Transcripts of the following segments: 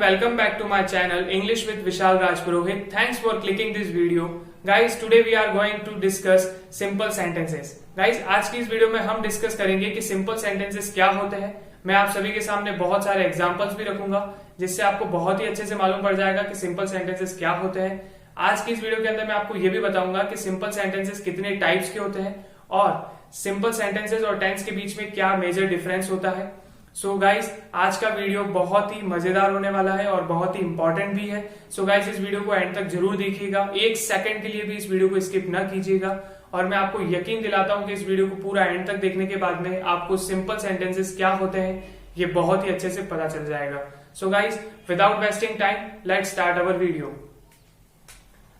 Welcome back to my channel English with Vishal Raj Purohit. Thanks for clicking this video. Guys, today we are going to discuss simple sentences. Guys, आज की इस video में हम discuss करेंगे कि simple sentences क्या होते हैं. मैं आप सभी के सामने बहुत सारे एग्जांपल्स भी रखूंगा जिससे आपको बहुत ही अच्छे से मालूम पड़ जाएगा कि सिंपल सेंटेंसेस क्या होते हैं. आज की इस वीडियो के अंदर मैं आपको ये भी बताऊंगा कि सिंपल सेंटेंसेस कितने टाइप्स के होते हैं और सिंपल सेंटेंसेस और टेंस के बीच में क्या मेजर डिफरेंस होता है. सो गाइज, आज का वीडियो बहुत ही मजेदार होने वाला है और बहुत ही इंपॉर्टेंट भी है. सो गाइज, इस वीडियो को एंड तक जरूर देखिएगा. एक सेकंड के लिए भी इस वीडियो को स्किप ना कीजिएगा और मैं आपको यकीन दिलाता हूं कि इस वीडियो को पूरा एंड तक देखने के बाद में आपको सिंपल सेंटेंसेस क्या होते हैं ये बहुत ही अच्छे से पता चल जाएगा. So guys, without wasting time, let's start our video.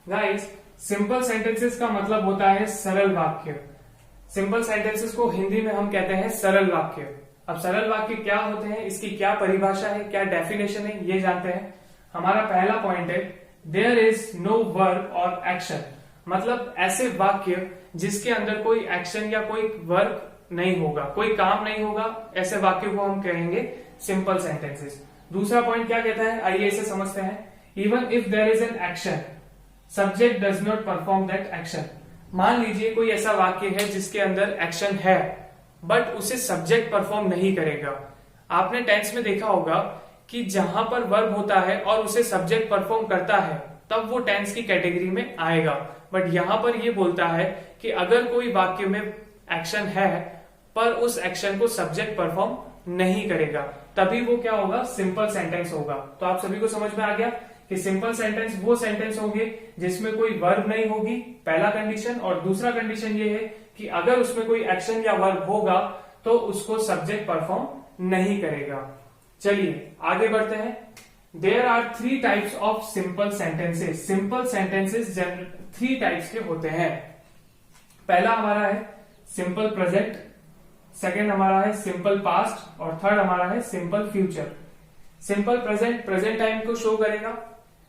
Guys, simple sentences का मतलब होता है सरल वाक्य. सिंपल सेंटेंसेस को हिंदी में हम कहते हैं सरल वाक्य. अब सरल वाक्य क्या होते हैं, इसकी क्या परिभाषा है, क्या डेफिनेशन है, ये जानते हैं. हमारा पहला पॉइंट है देयर इज नो वर्ब और एक्शन. मतलब ऐसे वाक्य जिसके अंदर कोई एक्शन या कोई वर्ब नहीं होगा, कोई काम नहीं होगा, ऐसे वाक्य को हम कहेंगे सिंपल सेंटेंसेस. दूसरा पॉइंट क्या कहता है, आइए इसे समझते हैं. Even if there is an action, subject does not perform that action. मान लीजिए कोई ऐसा वाक्य है जिसके अंदर एक्शन है बट उसे सब्जेक्ट परफॉर्म नहीं करेगा. आपने टेंस में देखा होगा कि जहां पर वर्ब होता है और उसे सब्जेक्ट परफॉर्म करता है तब वो टेंस की कैटेगरी में आएगा. बट यहां पर ये बोलता है कि अगर कोई वाक्य में एक्शन है पर उस एक्शन को सब्जेक्ट परफॉर्म नहीं करेगा तभी वो क्या होगा, सिंपल सेंटेंस होगा. तो आप सभी को समझ में आ गया कि सिंपल सेंटेंस वो सेंटेंस होंगे जिसमें कोई वर्ब नहीं होगी, पहला कंडीशन. और दूसरा कंडीशन ये है कि अगर उसमें कोई एक्शन या वर्ब होगा तो उसको सब्जेक्ट परफॉर्म नहीं करेगा. चलिए आगे बढ़ते हैं. There are 3 types of simple sentences. Simple sentences 3 types के होते हैं. पहला हमारा है सिंपल प्रेजेंट, सेकेंड हमारा है सिंपल पास्ट और थर्ड हमारा है simple future. Simple present present time को शो करेगा,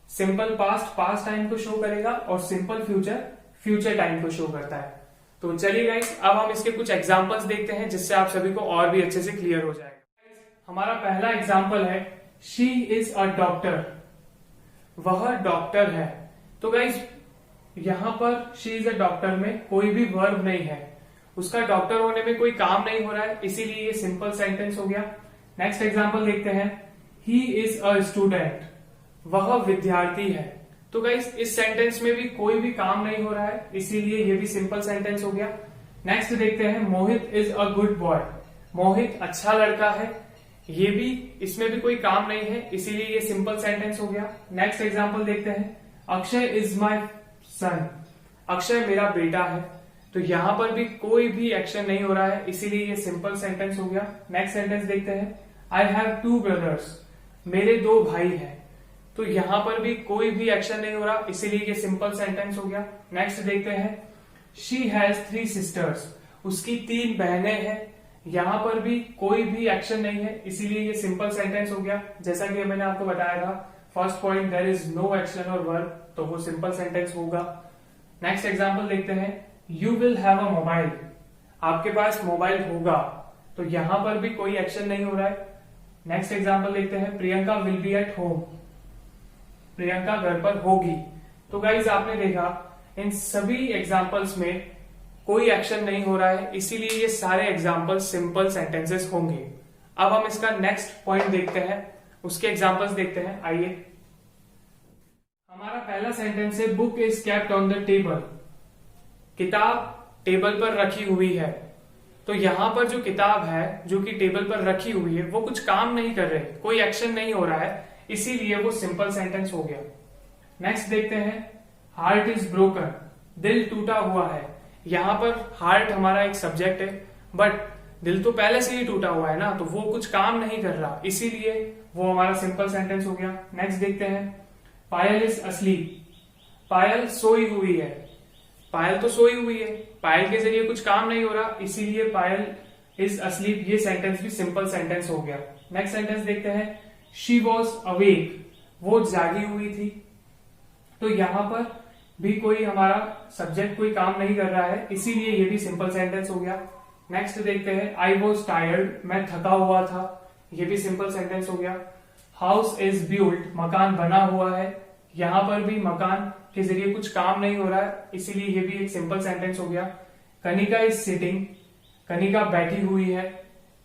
सिंपल पास्ट पास्ट टाइम को शो करेगा और सिंपल फ्यूचर फ्यूचर टाइम को शो करता है. तो चलिए गाइस, अब हम इसके कुछ एग्जांपल्स देखते हैं जिससे आप सभी को और भी अच्छे से क्लियर हो जाएगा. हमारा पहला एग्जांपल है शी इज अ डॉक्टर. वह डॉक्टर है. तो गाइस, यहां पर शी इज अ डॉक्टर में कोई भी वर्ब नहीं है, उसका डॉक्टर होने में कोई काम नहीं हो रहा है, इसीलिए ये सिंपल सेंटेंस हो गया. नेक्स्ट एग्जांपल देखते हैं. He is a student. वह विद्यार्थी है. तो गाइस, इस सेंटेंस में भी कोई भी काम नहीं हो रहा है, इसीलिए ये भी सिंपल सेंटेंस हो गया. नेक्स्ट देखते हैं मोहित इज अ गुड बॉय. मोहित अच्छा लड़का है. ये भी, इसमें भी कोई काम नहीं है, इसीलिए ये सिंपल सेंटेंस हो गया. नेक्स्ट एग्जांपल देखते हैं. Akshay is my son. Akshay मेरा बेटा है. तो यहां पर भी कोई भी एक्शन नहीं हो रहा है, इसीलिए ये सिंपल सेंटेंस हो गया. नेक्स्ट सेंटेंस देखते हैं. I have 2 brothers. मेरे 2 भाई हैं. तो यहां पर भी कोई भी एक्शन नहीं हो रहा, इसीलिए ये सिंपल सेंटेंस हो गया. नेक्स्ट देखते हैं. She has 3 sisters. उसकी 3 बहनें हैं. यहां पर भी कोई भी एक्शन नहीं है, इसीलिए ये सिंपल सेंटेंस हो गया. जैसा कि मैंने आपको बताया था, first point there is no action और वर्ब, तो वो सिंपल सेंटेंस होगा. नेक्स्ट एग्जांपल देखते हैं. You will have a mobile. आपके पास मोबाइल होगा. तो यहां पर भी कोई एक्शन नहीं हो रहा है. नेक्स्ट एग्जांपल देखते हैं. Priyanka will be at home. Priyanka घर पर होगी. तो गाइज, आपने देखा इन सभी एग्जांपल्स में कोई एक्शन नहीं हो रहा है, इसीलिए ये सारे एग्जांपल्स सिंपल सेंटेंसेस होंगे. अब हम इसका नेक्स्ट पॉइंट देखते हैं, उसके एग्जांपल्स देखते हैं. आइए, हमारा पहला सेंटेंस है book is kept on the table. किताब टेबल पर रखी हुई है. तो यहां पर जो किताब है जो कि टेबल पर रखी हुई है वो कुछ काम नहीं कर रहे, कोई एक्शन नहीं हो रहा है, इसीलिए वो सिंपल सेंटेंस हो गया. नेक्स्ट देखते हैं. Heart is broken. दिल टूटा हुआ है. यहां पर हार्ट हमारा एक सब्जेक्ट है बट दिल तो पहले से ही टूटा हुआ है ना, तो वो कुछ काम नहीं कर रहा, इसीलिए वो हमारा सिंपल सेंटेंस हो गया. नेक्स्ट देखते हैं. पायल इज अस्लीप. पायल सोई हुई है. पायल तो सोई हुई है, पायल के जरिए कुछ काम नहीं हो रहा, इसीलिए पायल इज अस्लीप, ये सेंटेंस भी सिंपल सेंटेंस हो गया. नेक्स्ट सेंटेंस देखते हैं. She was awake. वो जागी हुई थी. तो यहां पर भी कोई हमारा सब्जेक्ट कोई काम नहीं कर रहा है, इसीलिए ये भी सिंपल सेंटेंस हो गया। नेक्स्ट देखते हैं, आई वॉज टायर्ड, मैं थका हुआ था, ये भी सिंपल सेंटेंस हो गया। हाउस इज बिल्ट, मकान बना हुआ है, यहां पर भी मकान के जरिए कुछ काम नहीं हो रहा है, इसीलिए ये भी एक सिंपल सेंटेंस हो गया। कनिका इज सिटिंग, कनिका बैठी हुई है,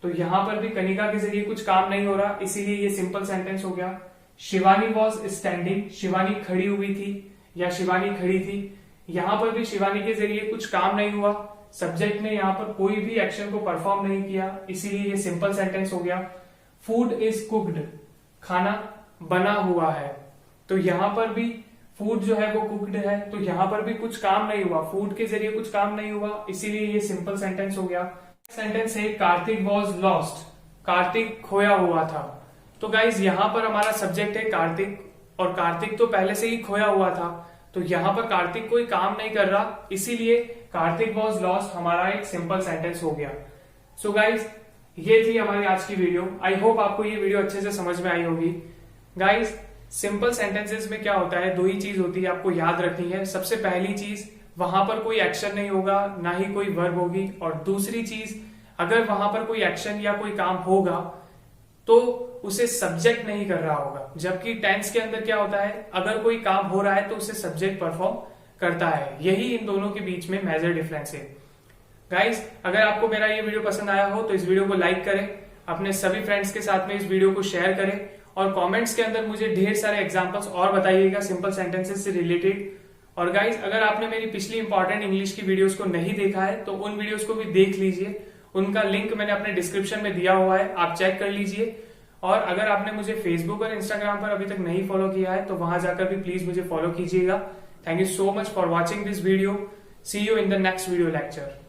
तो यहां पर भी कनिका के जरिए कुछ काम नहीं हो रहा, इसीलिए ये सिंपल सेंटेंस हो गया। शिवानी वॉज स्टैंडिंग, शिवानी खड़ी हुई थी या शिवानी खड़ी थी, यहां पर भी शिवानी के जरिए कुछ काम नहीं हुआ, सब्जेक्ट ने यहां पर कोई भी एक्शन को परफॉर्म नहीं किया, इसीलिए ये सिंपल सेंटेंस हो गया। फूड इज कुक्ड, खाना बना हुआ है, तो यहां पर भी फूड जो है वो कुक्ड है, तो यहां पर भी कुछ काम नहीं हुआ, फूड के जरिए कुछ काम नहीं हुआ, इसीलिए ये सिंपल सेंटेंस हो गया। सेंटेंस है, कार्तिक वॉज लॉस्ट, कार्तिक खोया हुआ था, तो गाइज यहां पर हमारा सब्जेक्ट है कार्तिक, और कार्तिक तो पहले से ही खोया हुआ था, तो यहां पर कार्तिक कोई काम नहीं कर रहा, इसीलिए कार्तिक वॉज लॉस्ट हमारा एक सिंपल सेंटेंस हो गया। सो गाइज ये थी हमारी आज की वीडियो। आई होप आपको ये वीडियो अच्छे से समझ में आई होगी। गाइज सिंपल सेंटेंसेस में क्या होता है, दो ही चीज होती है, आपको याद रखनी है। सबसे पहली चीज, वहां पर कोई एक्शन नहीं होगा, ना ही कोई वर्ब होगी, और दूसरी चीज, अगर वहां पर कोई एक्शन या कोई काम होगा तो उसे सब्जेक्ट नहीं कर रहा होगा, जबकि टेंस के अंदर क्या होता है, अगर कोई काम हो रहा है तो उसे सब्जेक्ट परफॉर्म करता है। यही इन दोनों के बीच में मेजर डिफरेंस है। गाइज अगर आपको मेरा ये वीडियो पसंद आया हो तो इस वीडियो को लाइक करें, अपने सभी फ्रेंड्स के साथ में इस वीडियो को शेयर करें, और कमेंट्स के अंदर मुझे ढेर सारे एग्जांपल्स और बताइएगा सिंपल सेंटेंसेस से रिलेटेड। और गाइज अगर आपने मेरी पिछली इंपॉर्टेंट इंग्लिश की वीडियोस को नहीं देखा है तो उन वीडियोस को भी देख लीजिए, उनका लिंक मैंने अपने डिस्क्रिप्शन में दिया हुआ है, आप चेक कर लीजिए। और अगर आपने मुझे फेसबुक और इंस्टाग्राम पर अभी तक नहीं फॉलो किया है तो वहां जाकर भी प्लीज मुझे फॉलो कीजिएगा। Thank you so much for watching this video. See you in the next video lecture.